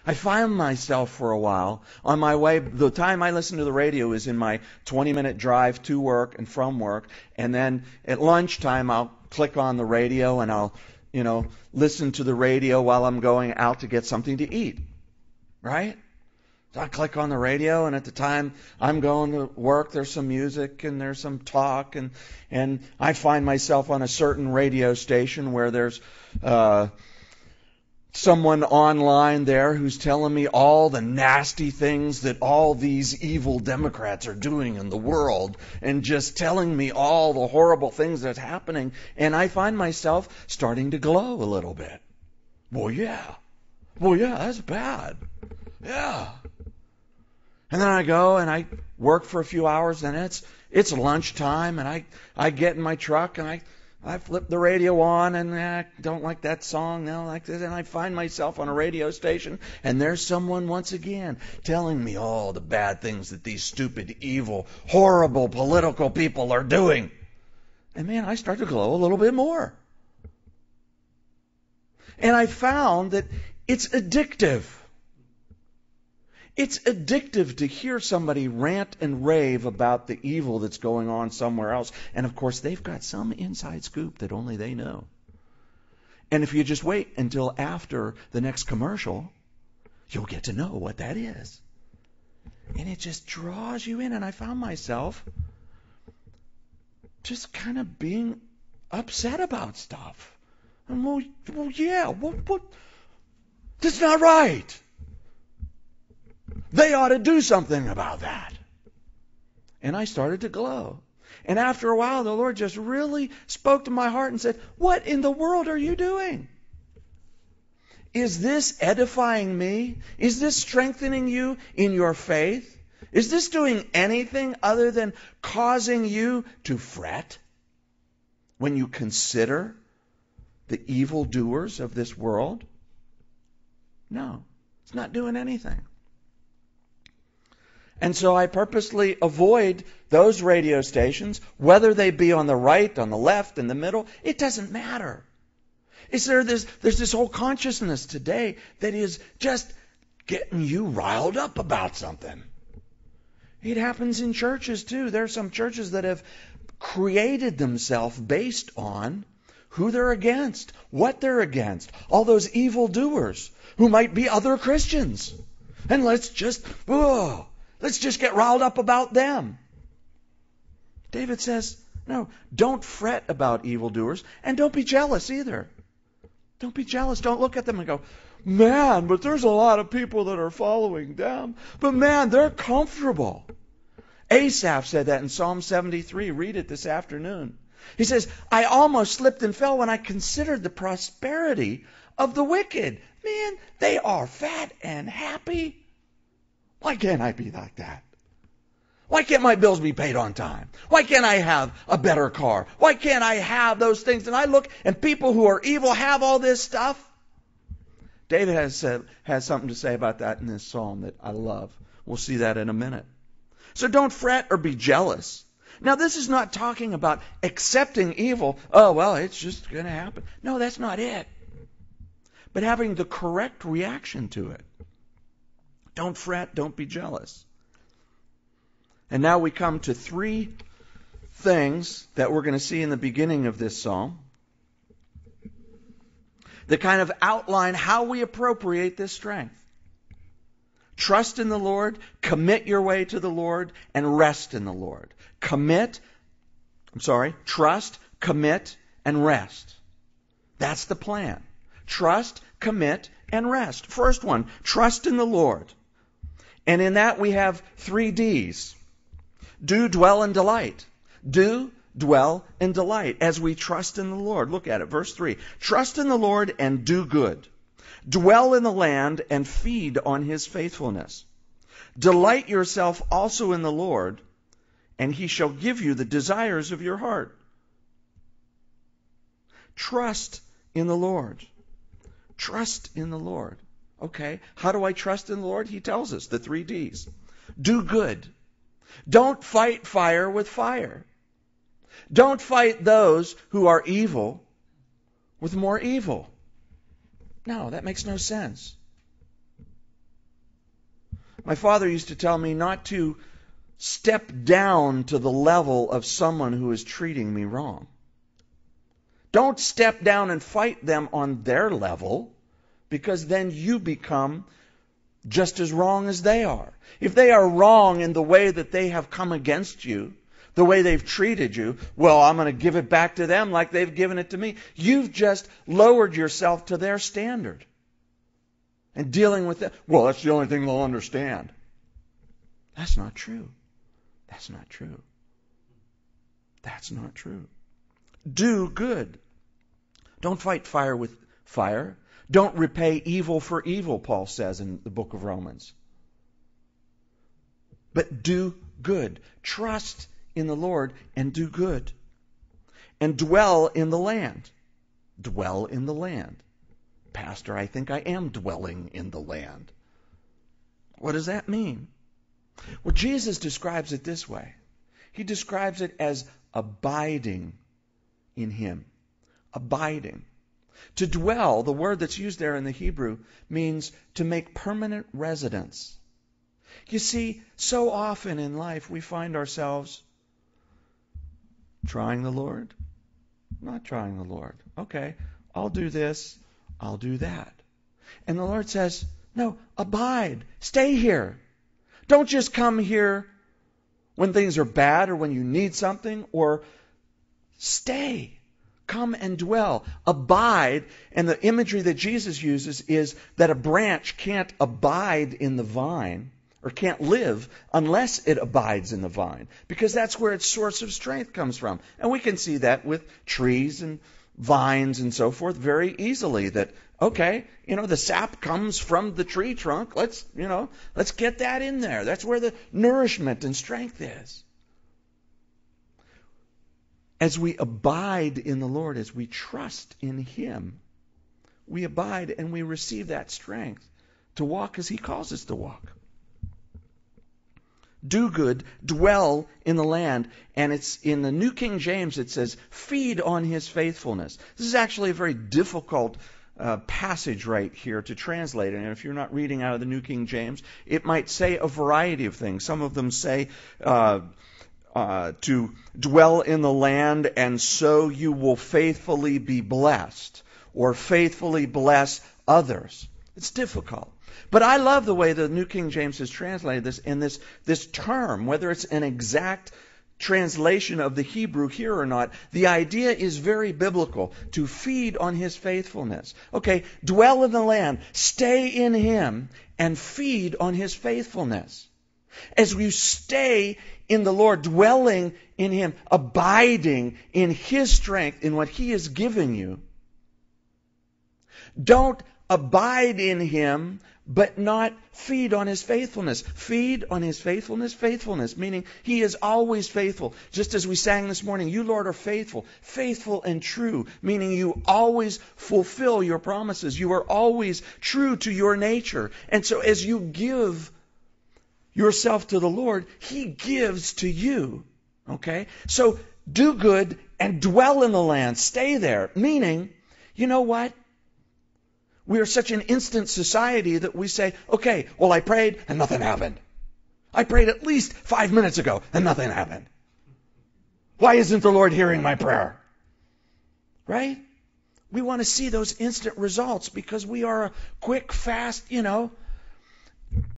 I find myself for a while on my way. The time I listen to the radio is in my 20-minute drive to work and from work. And then at lunchtime, I'll click on the radio and I'll, listen to the radio while I'm going out to get something to eat. Right? So I click on the radio, and at the time I'm going to work, there's some music and there's some talk, and I find myself on a certain radio station where there's someone online there who's telling me all the nasty things that all these evil Democrats are doing in the world, and just telling me all the horrible things that's happening, and I find myself starting to glow a little bit. Well, yeah, that's bad. Yeah. And then I go and I work for a few hours, and it's lunchtime, and I get in my truck and I flip the radio on, and I don't like that song, no, like this, and I find myself on a radio station, and there's someone once again telling me all the bad things that these stupid, evil, horrible political people are doing. And man, I start to glow a little bit more. And I found that it's addictive. It's addictive to hear somebody rant and rave about the evil that's going on somewhere else. And of course, they've got some inside scoop that only they know. And if you just wait until after the next commercial, you'll get to know what that is. And it just draws you in. And I found myself just kind of being upset about stuff. And well, yeah, what? That's not right. They ought to do something about that. And I started to glow. And after a while, the Lord just really spoke to my heart and said, what in the world are you doing? Is this edifying me? Is this strengthening you in your faith? Is this doing anything other than causing you to fret when you consider the evildoers of this world? No, it's not doing anything. And so I purposely avoid those radio stations, whether they be on the right, on the left, in the middle. It doesn't matter. There's this whole consciousness today that is just getting you riled up about something. It happens in churches too. There are some churches that have created themselves based on who they're against, what they're against, all those evildoers who might be other Christians. And let's just get riled up about them. David says, no, don't fret about evildoers, and don't be jealous either. Don't be jealous. Don't look at them and go, man, but there's a lot of people that are following them. But man, they're comfortable. Asaph said that in Psalm 73. Read it this afternoon. He says, I almost slipped and fell when I considered the prosperity of the wicked. Man, they are fat and happy. Why can't I be like that? Why can't my bills be paid on time? Why can't I have a better car? Why can't I have those things? And I look, and people who are evil have all this stuff. David has something to say about that in this psalm that I love. We'll see that in a minute. So don't fret or be jealous. Now, this is not talking about accepting evil. Oh, well, it's just going to happen. No, that's not it. But having the correct reaction to it. Don't fret, don't be jealous. And now we come to three things that we're going to see in the beginning of this psalm that kind of outline how we appropriate this strength. Trust in the Lord, commit your way to the Lord, and rest in the Lord. Trust, commit, and rest. That's the plan. Trust, commit, and rest. First one, trust in the Lord. And in that we have 3 Ds. Do, dwell, and delight. Do, dwell, and delight as we trust in the Lord. Look at it, verse 3. Trust in the Lord and do good. Dwell in the land and feed on his faithfulness. Delight yourself also in the Lord, and he shall give you the desires of your heart. Trust in the Lord. Trust in the Lord. Okay, how do I trust in the Lord? He tells us the 3 Ds. Do good. Don't fight fire with fire. Don't fight those who are evil with more evil. No, that makes no sense. My father used to tell me not to step down to the level of someone who is treating me wrong. Don't step down and fight them on their level, because then you become just as wrong as they are. If they are wrong in the way that they have come against you, the way they've treated you, well, I'm going to give it back to them like they've given it to me. You've just lowered yourself to their standard. And dealing with that, well, that's the only thing they'll understand. That's not true. That's not true. That's not true. Do good. Don't fight fire with fire. Don't repay evil for evil, Paul says in the book of Romans. But do good. Trust in the Lord and do good. And dwell in the land. Dwell in the land. Pastor, I think I am dwelling in the land. What does that mean? Well, Jesus describes it this way. He describes it as abiding in Him. Abiding. To dwell, the word that's used there in the Hebrew, means to make permanent residence. You see, so often in life we find ourselves trying the Lord, not trying the Lord. Okay, I'll do this, I'll do that. And the Lord says, no, abide, stay here. Don't just come here when things are bad or when you need something, or stay. Come and dwell. Abide, and the imagery that Jesus uses is that a branch can't abide in the vine, or can't live unless it abides in the vine, because that's where its source of strength comes from. And we can see that with trees and vines and so forth very easily, that, okay, the sap comes from the tree trunk. Let's get that in there. That's where the nourishment and strength is. As we abide in the Lord, as we trust in Him, we abide and we receive that strength to walk as He calls us to walk. Do good, dwell in the land, and it's in the New King James it says, feed on His faithfulness. This is actually a very difficult passage right here to translate, and if you're not reading out of the New King James, it might say a variety of things. Some of them say to dwell in the land, and so you will faithfully be blessed, or faithfully bless others. It's difficult. But I love the way the New King James has translated this in this term, whether it's an exact translation of the Hebrew here or not. The idea is very biblical, to feed on His faithfulness. Okay, dwell in the land, stay in Him, and feed on His faithfulness. As you stay in the Lord, dwelling in Him, abiding in His strength, in what He has given you, don't abide in Him, but not feed on His faithfulness. Feed on His faithfulness, faithfulness, meaning He is always faithful. Just as we sang this morning, you, Lord, are faithful. Faithful and true, meaning you always fulfill your promises. You are always true to your nature. And so as you give yourself to the Lord, He gives to you. Okay? So do good and dwell in the land. Stay there. Meaning, you know what? We are such an instant society that we say, okay, well, I prayed and nothing happened. I prayed at least 5 minutes ago and nothing happened. Why isn't the Lord hearing my prayer? Right? We want to see those instant results because we are a quick, fast,